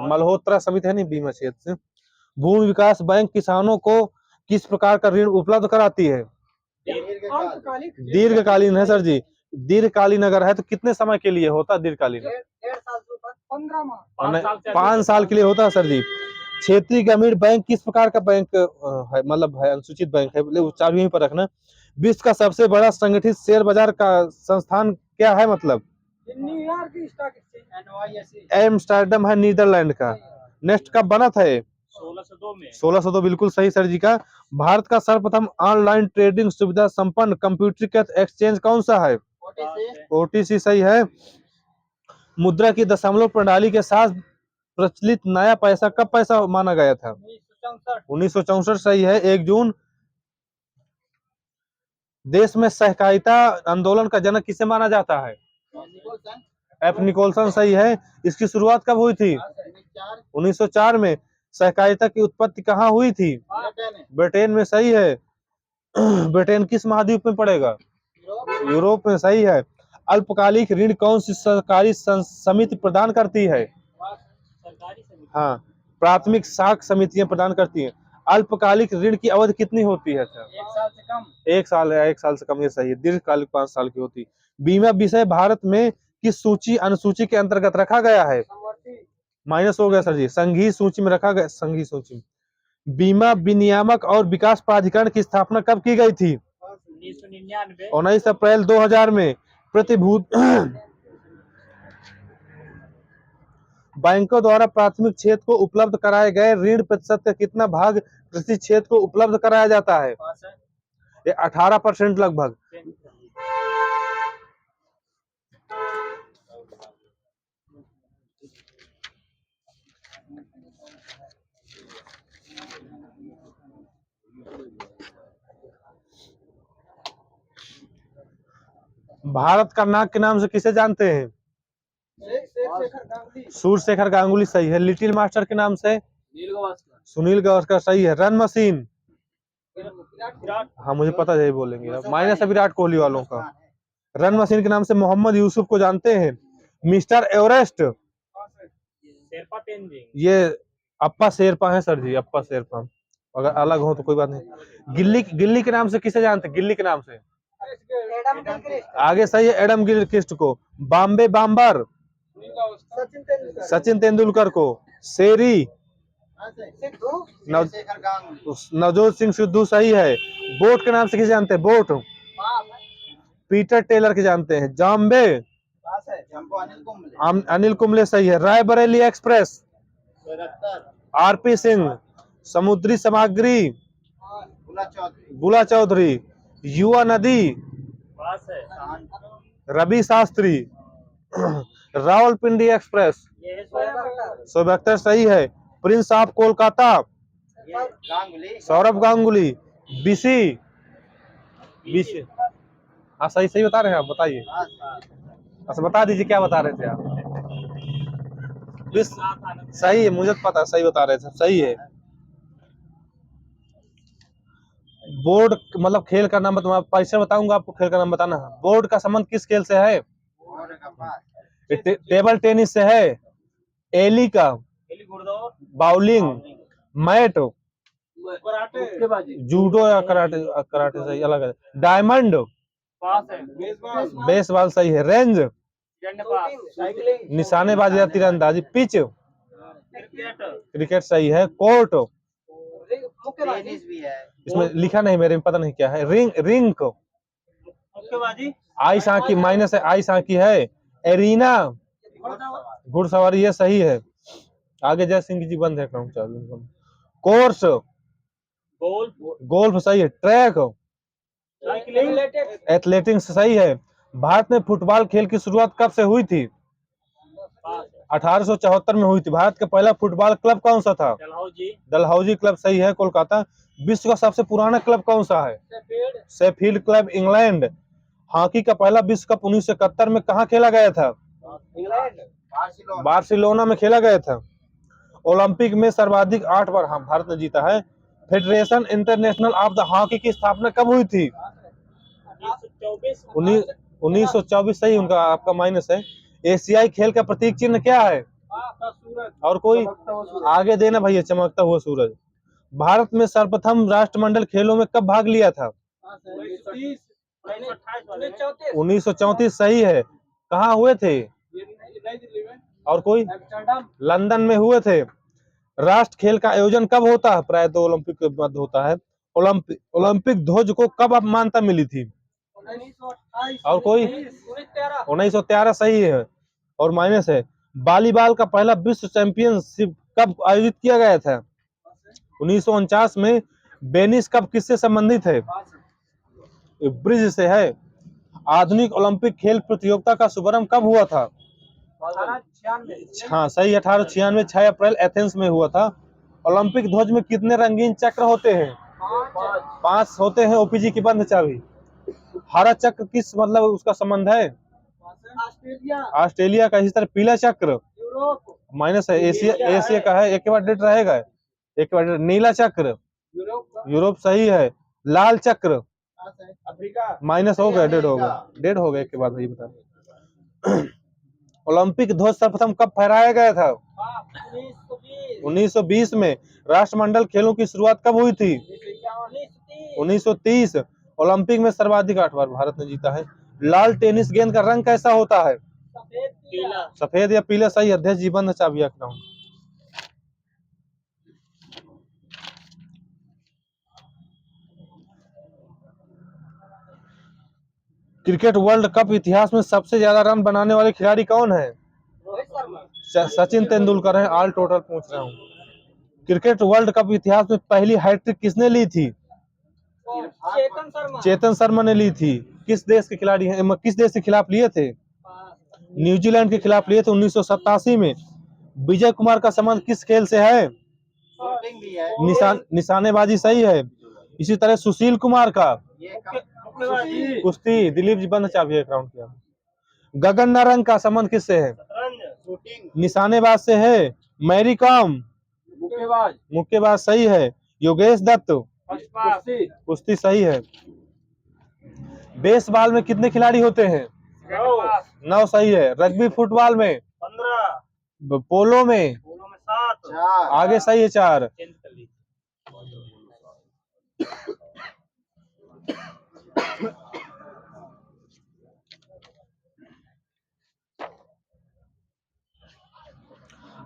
मल्होत्रा समिति है नहीं, बीमा क्षेत्र से। भूमि विकास बैंक किसानों को किस प्रकार का ऋण उपलब्ध कराती है? दीर्घकालीन है सर जी। दीर्घकालीन अगर है तो कितने समय के लिए होता है दीर्घकालीन? 5 साल के लिए होता है सर जी। क्षेत्रीय ग्रामीण बैंक किस प्रकार का बैंक है? मतलब है अनुसूचित बैंक है, चाबी यहीं पर रखना। विश्व का सबसे बड़ा संगठित शेयर बाजार का संस्थान क्या है? मतलब एम्स्टर्डम है, नीदरलैंड का। नेक्स्ट कब बना था? 1602 में। 1602 बिल्कुल सही सर जी का। भारत का सर्वप्रथम ऑनलाइन ट्रेडिंग सुविधा संपन्न कंप्यूटरीकृत एक्सचेंज कौन सा है? ओटीसी सही है। मुद्रा की दशमलव प्रणाली के साथ प्रचलित नया पैसा कब पैसा माना गया था? 1964 सही है। 1 जून। देश में सहकारिता आंदोलन का जनक किसे माना जाता है? एफ निकोलसन सही है। इसकी शुरुआत कब हुई थी? 1904 में। सहकारिता की उत्पत्ति कहाँ हुई थी? ब्रिटेन में सही है। ब्रिटेन किस महाद्वीप में पड़ेगा? यूरोप में सही है। अल्पकालिक ऋण कौन सी सरकारी समिति प्रदान करती है? हाँ, प्राथमिक साख समितियां प्रदान करती हैं। अल्पकालिक ऋण की अवधि कितनी होती है? अच्छा, 1 साल से कम। 1 साल है, 1 साल से कम, ये सही है। दीर्घकालिक 5 साल की होती। बीमा विषय भारत में किस सूची अनुसूची के अंतर्गत रखा गया है? माइनस हो गया सर जी, संघीय सूची में रखा गया, संघीय सूची में। बीमा विनियामक और विकास प्राधिकरण की स्थापना कब की गई थी? 1999। 19 अप्रैल 2000 में। प्रतिभूत बैंकों द्वारा प्राथमिक क्षेत्र को उपलब्ध कराए गए ऋण प्रतिशत का कितना भाग कृषि क्षेत्र को उपलब्ध कराया जाता है? पास है। ये 18% लगभग। भारत का नाग के नाम से किसे जानते हैं? सूर्यशेखर गांगुली सही है। लिटिल मास्टर के नाम से? सुनील गावस्कर सही है। Run machine? हाँ मुझे पता है, यही बोलेंगे। माइनस है विराट कोहली वालों का। रन मशीन के नाम से मोहम्मद यूसुफ को जानते हैं। Mister Everest? शेरपा तेंजिंग। ये अप्पा शेरपा है सर जी, अप्पा शेरपा। अगर अलग हो तो कोई बात नहीं। गिल्ली, गिल्ली के नाम से किसे जानते हैं? गिल्ली के नाम से? आगे सही है, एडम गिलक्रिस्ट को। बॉम्बे बॉम्बर? सचिन तेंदुलकर को। शेरी? नवजोत सिंह सिद्धू सही है। बोट के नाम से किसे जानते हैं? बोट? पीटर टेलर के जानते हैं। जॉम्बे? अनिल कुंबले सही है। रायबरेली एक्सप्रेस? आरपी सिंह। समुद्री सामग्री? बुला चौधरी। युवा नदी? पास है। रवि शास्त्री। रावलपिंडी एक्सप्रेस? ये है शोएब शोएब अख्तर सही है। Prince of Kolkata? Ganguly. Saurabh Ganguly. BC? BC, हाँ सही सही बता रहे हैं आप, बताइए। अच्छा बता दीजिए क्या बता रहे थे आप। सही है, मुझे पता, सही बता रहे थे, सही है। बोर्ड मतलब खेल का नाम बताऊंगा, परिचय बताऊंगा आपको, खेल का नाम बताना है। बोर्ड का संबंध किस खेल से है? टेबल टेनिस से है। एली का? बाउलिंग। मैट? जूडो या कराटे? कराटे सही, अलग है। डायमंड? पास है। बेसबॉल सही है। रेंज? साइकिलिंग। निशानेबाजी या तीरंदाजी। पिच? क्रिकेट सही है। कोर्ट? टेनिस भी है। इसमें लिखा नहीं मेरे में, पता नहीं क्या है। रिंग? रिंग को? मुक्केबाजी। आइस आंकी, माइनस है, आइस आंकी है। एरीना? घुड़सवारी, ये सही है। आगे जय सिंह जी बंद है काम चालू। कोर्स? गोल्फ। गोल्फ सही है। ट्रैक? एथलेटिक्स सही है। भारत में फुटबॉल खेल की शुरुआत कब से हुई थी? 1874 में हुई थी। भारत का पहला फुटबॉल क्लब कौन सा था? डलहौजी क्लब सही है, कोलकाता। विश्व का सबसे पुराना क्लब कौन सा है? Sheffield club, England. हॉकी का पहला विश्व कप 1971 में कहाँ खेला गया था? बार्सिलोना में खेला गया था। ओलंपिक में सर्वाधिक 8 बार भारत ने जीता है। Federation international of the hockey की स्थापना कब हुई थी? 1924 सही, उनका आपका माइनस है। एशियाई खेल का प्रतीक चिन्ह क्या है? और कोई आगे देना भैया, चमकता हुआ सूरज। भारत में सर्वप्रथम राष्ट्रमंडल खेलों में कब भाग लिया था? 1934 सही है। कहाँ हुए थे? और कोई? लंदन में हुए थे। राष्ट्र खेल का आयोजन कब होता है? प्राय तो ओलंपिक के बाद होता है। ओलंपिक ध्वज को कब मान्यता मिली थी? और कोई? 1913 सही है, और माइनस है। वॉलीबॉल का पहला विश्व चैंपियनशिप कब आयोजित किया गया था? 1949 में। वेनिस कप किससे संबंधित है? ब्रिज से है। आधुनिक ओलंपिक खेल प्रतियोगिता का शुभारंभ कब हुआ था? हाँ सही, 1896, 6 अप्रैल एथेंस में हुआ था। ओलंपिक ध्वज में कितने रंगीन चक्र होते हैं? 5 होते हैं। ओपीजी की बंद चाबी। हरा चक्र किस मतलब उसका संबंध है? ऑस्ट्रेलिया का। इसी तरह पीला चक्र माइनस है, एशिया का है। एक बार डेट रहेगा, एक बार। नीला चक्र यूरोप सही है। लाल चक्र अफ्रीका, माइनस हो गया, डेढ़ हो गया एक के बाद ये बता। ओलंपिक ध्वज सर्वप्रथम कब फहराया गया था? 1920 में। राष्ट्रमंडल खेलों की शुरुआत कब हुई थी? 1930। ओलंपिक में सर्वाधिक 8 बार भारत ने जीता है। लाल टेनिस गेंद का रंग कैसा होता है? पीला। सफेद या पीला? सही। अध्यक्ष जी बंद चाबी रखना। क्रिकेट वर्ल्ड कप इतिहास में सबसे ज्यादा रन बनाने वाले खिलाड़ी कौन है? रोहित शर्मा। सचिन तेंदुलकर है। ऑल टोटल पूछ रहा हूँ। क्रिकेट वर्ल्ड कप इतिहास में पहली हैट्रिक किसने ली थी? चेतन शर्मा। चेतन शर्मा ने ली थी। किस देश के खिलाड़ी हैं? किस देश के खिलाफ लिए थे? न्यूजीलैंड के खिलाफ लिए थे 1987 में। विजय कुमार का संबंध किस खेल से है? शूटिंग भी है। निशानेबाजी। सही है। इसी तरह सुशील कुमार का मुक्केबाजी। कुश्ती। दिलीप जी बंद चाबी एक राउंड किया। गगन नारंग का संबंध किससे है? शूटिंग। निशानेबाज से है। मैरी कॉम मुक्केबाज। मुक्केबाज। सही है। योगेश दत्त कुश्ती। सही है। बेसबॉल में कितने खिलाड़ी होते हैं? 9। सही है। रग्बी फुटबॉल में 15। पोलो में 7। आगे सही है 4।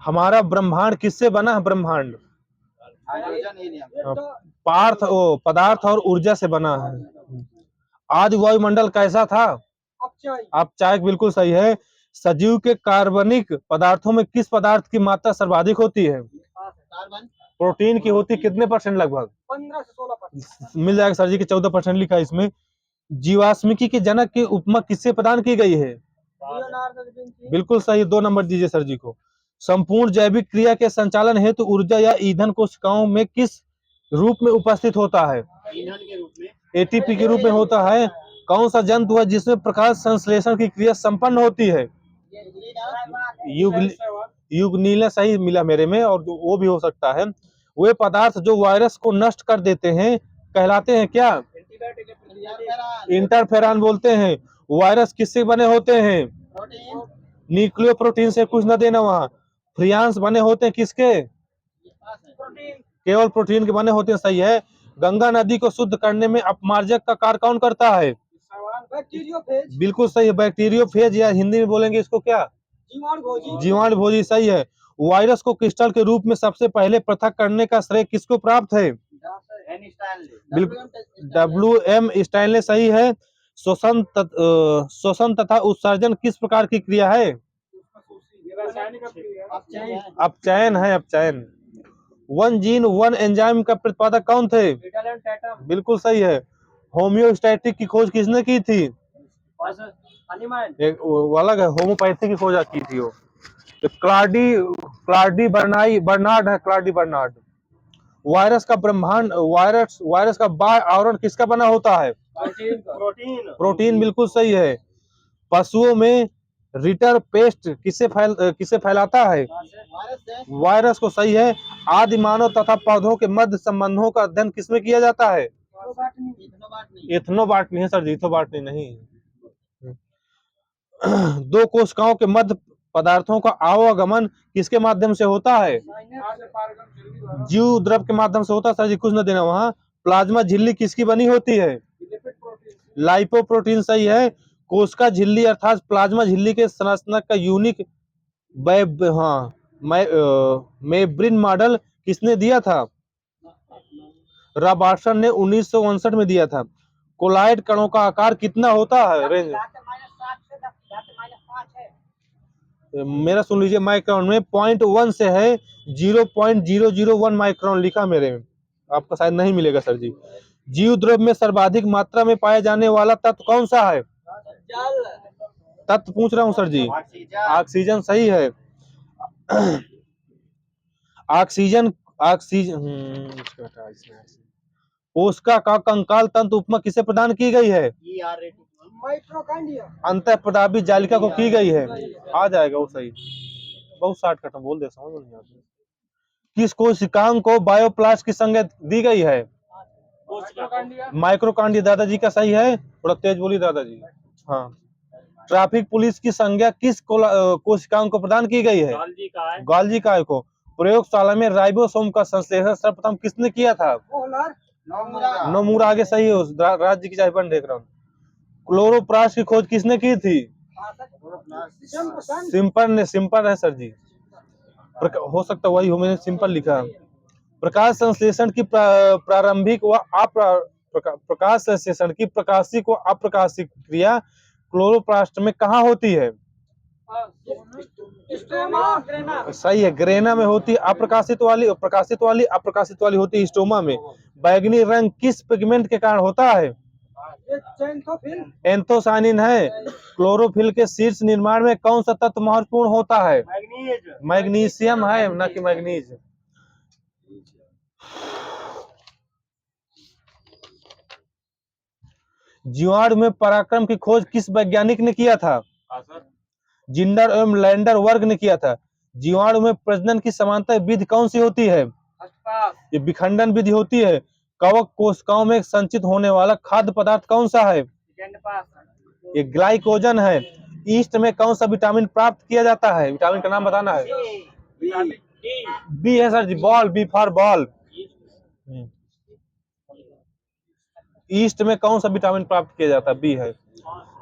हमारा ब्रह्मांड किससे बना है? ब्रह्मांड पदार्थ और ऊर्जा से बना है। आदि वायुमंडल कैसा था? अपचायक। बिल्कुल सही है। सजीव के कार्बनिक पदार्थों में किस पदार्थ की मात्रा सर्वाधिक होती है? प्रोटीन की होती। कितने % लगभग? 15 से 16%। मिल जाएगा सर जी के 14% लिखा है इसमें। जीवाश्मिकी के जनक की उपमा किससे प्रदान की गई है? बिल्कुल सही। 2 नंबर दीजिए सर जी को। संपूर्ण जैविक क्रिया के संचालन हेतु ऊर्जा या ईंधन कोशिकाओं में किस रूप में उपस्थित होता है? ईंधन के रूप में। एटीपी के रूप में होता है। कौन सा जंतु है जिसमें प्रकाश संश्लेषण की क्रिया संपन्न होती है? युग्निला। सही मिला मेरे में। और वो भी हो सकता है। वे पदार्थ जो वायरस को नष्ट कर देते हैं कहलाते हैं क्या? इंटरफेरॉन बोलते हैं। वायरस किससे बने होते हैं? न्यूक्लियो प्रोटीन से। कुछ न देना वहां। फ्रियांस बने होते हैं किसके? केवल प्रोटीन के बने होते हैं। सही है। गंगा नदी को शुद्ध करने में अपमार्जक का कार्य कौन करता है? बैक्टीरियोफेज। बिल्कुल सही है। बैक्टीरियोफेज या हिंदी में बोलेंगे इसको क्या? जीवाणु भोजी। सही है। वायरस को क्रिस्टल के रूप में सबसे पहले पृथक करने का श्रेय किसको प्राप्त है? WM Stanley. सही है। श्वसन तथा उत्सर्जन किस प्रकार की क्रिया है? अपचयन है। अपचयन। वन जीन वन एंजाइम का प्रतिपादक कौन थे? बिल्कुल सही है। होम्योस्टैटिक की खोज किसने की थी? एक वो अलग है। होम्योपैथी की खोज की थी वो। क्लाडी बर्नार्ड है। Claude Bernard. वायरस का बाह्य आवरण किसका बना होता है? प्रोटीन। बिल्कुल सही है। पशुओं में रिटर पेस्ट किसे फैलाता है? वायरस को। सही है। आदि मानव तथा पौधों के मध्य संबंधों का अध्ययन किसमें किया जाता है? एथनोबॉटनी है सर जी। इथोबॉटनी नहीं। 2 कोशिकाओं के मध्य पदार्थों का आवागमन किसके माध्यम से होता है? जीव द्रव के माध्यम से होता है। सर जी कुछ न देना वहां। प्लाज्मा झिल्ली किसकी बनी होती है? लाइपोप्रोटीन। सही है। कोशिका झिल्ली अर्थात प्लाज्मा झिल्ली के संरचना का यूनिक मेब्रिन मॉडल किसने दिया था? रॉबर्टसन ने 1959 में दिया था। कोलॉइड कणों का आकार कितना होता है? रेंज मेरा सुन लीजिए। माइक्रोन में 0.1 से है 0.001 माइक्रोन लिखा मेरे में। आपका शायद नहीं मिलेगा सर जी। जीव द्रव में सर्वाधिक मात्रा में पाया जाने वाला तत्व कौन सा है? तत्व पूछ रहा हूँ सर जी। ऑक्सीजन। सही है। ऑक्सीजन कोशिका का कंकाल तंत्र उपमा किसे प्रदान की गई है? अंतःप्रदाभी जालिका को की गई है। आ जाएगा वो। सही। बहुत शॉर्टकट में बोल दे, समझ नहीं आता। किस कोशिकांग को बायोप्लास्ट की संज्ञा दी गई है? माइक्रोकांडिया। दादाजी का सही है। थोड़ा तेज बोलिए दादाजी। हाँ। ट्रैफिक पुलिस की संज्ञा किस कोशिकांग को प्रदान की गई है? गॉल्जी काय को। प्रयोगशाला में राइबोसोम का संश्लेषण सर्वप्रथम किसने किया था? Kohler Nomura. आगे सही है, उस राज्य की चाय देख रहा हूँ। क्लोरोप्लास्ट की खोज किसने की थी? सिंपल है सर जी, हो सकता वही हो, मैंने सिंपल लिखा। प्रकाश संश्लेषण की प्रारंभिक व प्रकाश संश्लेषण की प्रकाशिक व अप्रकाशिक क्रिया क्लोरोप्लास्ट में कहाँ होती है? सही है, ग्रेना में होती है अप्रकाशित वाली, और प्रकाशित वाली अप्रकाशित वाली होती है स्टोमा में। बैगनी रंग किस पिगमेंट के कारण होता है? एंथोसायनिन है। क्लोरोफिल के शीर्ष निर्माण में कौन सा तत्व महत्वपूर्ण होता है? मैग्नीशियम है, न कि मैग्नीज। जीवाणु में पराक्रम की खोज किस वैज्ञानिक ने किया था? जिंडर एवं लैंडर वर्ग ने किया था। जीवाणु में प्रजनन की समानता विधि कौन सी होती है? ये विखंडन विधि होती है। कवक कोशिकाओं में संचित होने वाला खाद्य पदार्थ कौन सा है? ये ग्लाइकोजन है। ईस्ट में कौन सा विटामिन प्राप्त किया जाता है? विटामिन का नाम बताना है। बी है sir ji, ball, B for ball. East में कौन सा विटामिन प्राप्त किया जाता है? बी है।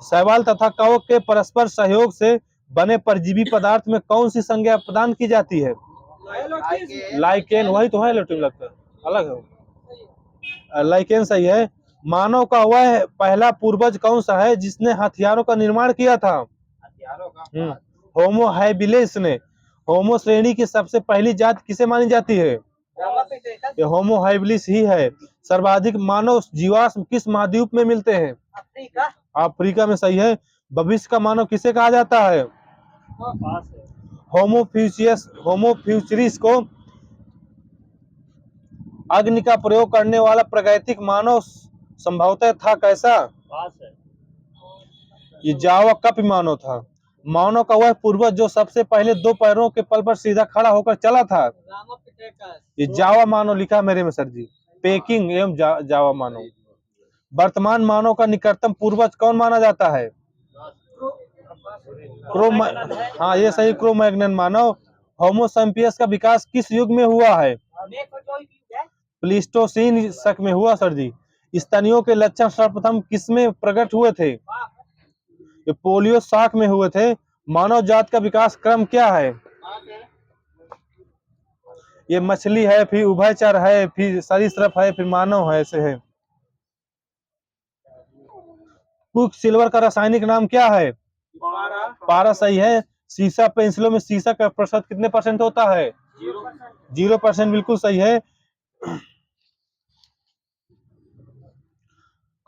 शैवाल तथा कवक के परस्पर सहयोग से बने परजीवी पदार्थ में कौन सी संज्ञा प्रदान की जाती है? लाइकेन। वही तो है, लेटिन लगता है, अलग है। लाइकेन सही है। मानव का वह पहला पूर्वज कौन सा है जिसने हथियारों का निर्माण किया था? होमो हैबिलिस ने। होमो श्रेणी की सबसे पहली जात किसे मानी जाती है? ये होमो हैबिलिस ही है। सर्वाधिक मानव जीवाश्म किस महाद्वीप में मिलते हैं? अफ्रीका में सही है। भविष्य का मानव किसे कहा जाता है? होमो फ्यूचरिस को। अग्नि का प्रयोग करने वाला प्रागैतिक मानव संभवतः था कैसा? ये जावा कप मानव था। मानव का वह पूर्वज जो सबसे पहले दो पैरों के पल पर सीधा खड़ा होकर चला था? ये जावा मानव लिखा मेरे में सर जी, पेकिंग एवं जावा मानव। वर्तमान मानव का निकटतम पूर्वज कौन माना जाता है? हाँ ये सही, क्रो-मैग्नन मानव। होमो सैपियंस का विकास किस युग में हुआ है? प्लीस्टोसीन शक में हुआ सर जी। स्तनियों के लक्षण सर्वप्रथम किसमें प्रकट हुए थे? ये पोलियो शॉक में हुए थे। मानव जात का विकास क्रम क्या है? ये मछली है, फिर उभयचर है, फिर सरीसृप है, फिर मानव है, ऐसे है। क्विक सिल्वर का रासायनिक नाम क्या है? पारा सही है। सीसा पेंसिलों में सीसा का प्रतिशत कितने % होता है? 0%, बिल्कुल सही है।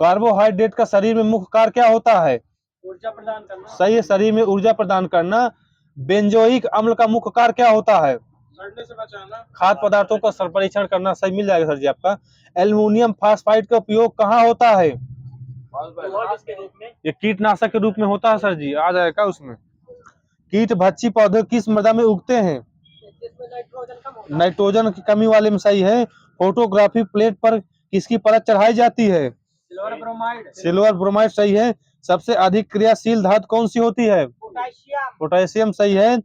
कार्बोहाइड्रेट का शरीर में मुख्य कार्य क्या होता है? ऊर्जा प्रदान करना। सही है, शरीर में ऊर्जा प्रदान करना। बेंजोइक अम्ल का मुख्य कार्य क्या होता है? सड़ने से बचाना। खाद्य पदार्थों का परीक्षण करना। सही मिल जाएगा सर जी आपका। एल्युमिनियम फास्फाइड का उपयोग कहाँ होता है? ये कीटनाशक के रूप में होता है सर जी, आ जाएगा उसमें। कीट भक्षी पौधे किस मृदा में उगते हैं? नाइट्रोजन की कमी वाले में सही है। फोटोग्राफी प्लेट पर किसकी परत चढ़ाई जाती है? सिल्वर ब्रोमाइड सही है। सबसे अधिक क्रियाशील धातु कौन सी होती है? पोटेशियम सही है।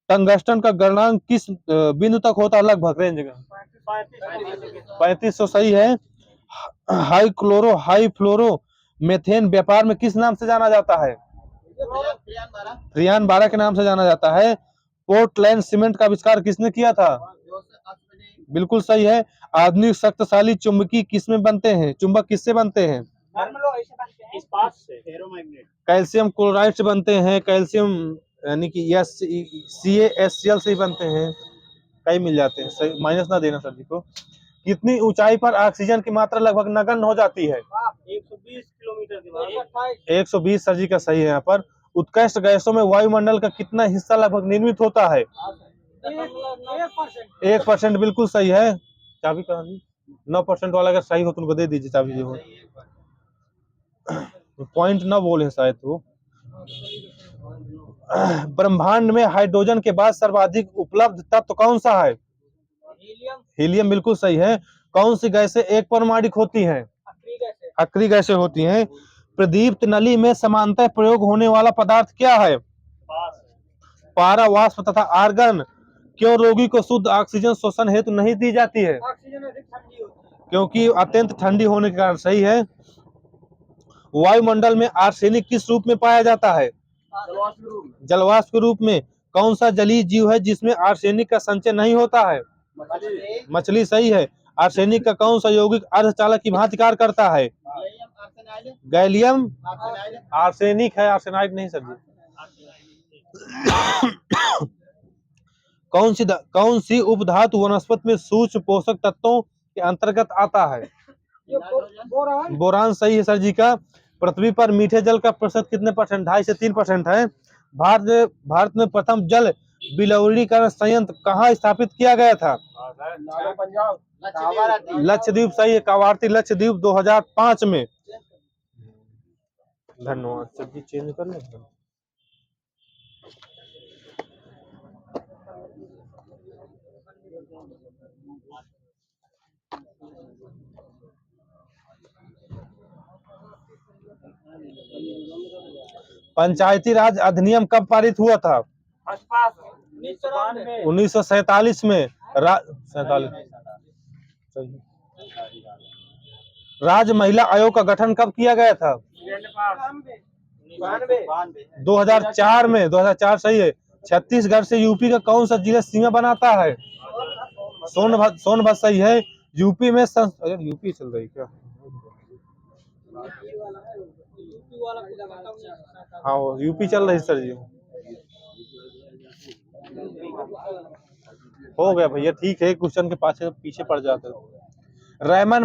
टंगस्टन का गलनांक किस बिंदु तक होता है लगभग रेंज का? 3500 सही है। हाई क्लोरो हाई फ्लोरो मेथेन व्यापार में किस नाम से जाना जाता है? फ्रियान 12 के नाम से जाना जाता है। पोर्टलैंड सीमेंट का आविष्कार किसने किया था? बिल्कुल सही है। आधुनिक शक्तिशाली चुंबकी किसमें बनते हैं? चुंबक किससे बनते हैं? कैल्शियम क्लोराइड से बनते हैं। कैल्शियम यानी कि CaHCl से ही बनते हैं। कई मिल जाते हैं, सही, माइनस ना देना सर जी को। कितनी ऊंचाई पर ऑक्सीजन की मात्रा लगभग नगण्य हो जाती है? 120 किलोमीटर के बाद। 120 सर जी का सही है। यहाँ पर उत्कृष्ट गैसों में वायुमंडल का कितना हिस्सा लगभग निर्मित होता है? 1%, बिल्कुल सही है। चाबी कहाँ दी? 9% वाला अगर सही हो तो उनको दे दीजिए चाबी जो हो। पॉइंट न बोले शायद वो। ब्रह्मांड में हाइड्रोजन के बाद सर्वाधिक उपलब्ध तत्व कौन सा है? हीलियम, बिल्कुल सही है। कौन सी गैसें एक परमाणुक होती हैं? अक्रिय गैसें होती हैं। प्रदीप्त नली में समानतः प्रयोग होने वाला पदार्थ क्या है? पारा, वाष्प तथा आर्गन। क्यों रोगी को शुद्ध ऑक्सीजन शोषण हेतु नहीं दी जाती है? ऑक्सीजन अधिक ठंडी होती है। क्योंकि अत्यंत ठंडी होने के कारण। सही है। वायुमंडल में आर्सेनिक किस रूप में पाया जाता है? जलवाष्प के रूप में। कौन सा जलीय जीव है जिसमें आर्सेनिक का संचय नहीं होता है? मछली। सही है। आर्सेनिक का कौन सा यौगिक अर्धचालक की भांति कार्य करता है? गैलियम आर्सेनिक है, आर्सेनाइड नहीं सर जी। कौन सी उपधातु वनस्पति में सूक्ष्म पोषक तत्वों के अंतर्गत आता है? बोरान। सही है सर जी का। पृथ्वी पर मीठे जल का प्रतिशत कितने परसेंट? 2.5 से 3% है। भारत में प्रथम जल विलवणीकरण संयंत्र कहाँ स्थापित किया गया था? लक्षद्वीप। सही है। कावारती लक्षद्वीप 2005 में। धन्यवाद सर जी। चेंज कर लें। पंचायती राज अधिनियम कब पारित हुआ था? 1947 में। 47। राज्य महिला आयोग का गठन कब किया गया था? 2004 में। 2004 सही है। छत्तीसगढ़ से यूपी का कौन सा जिला सीमा बनाता है? सोनभद्र। सही है। यूपी में यूपी चल रही क्या? हाँ यूपी चल रही सर जी। हो गया भैया, ठीक है। क्वेश्चन के पीछे पड़ जाते। रेमन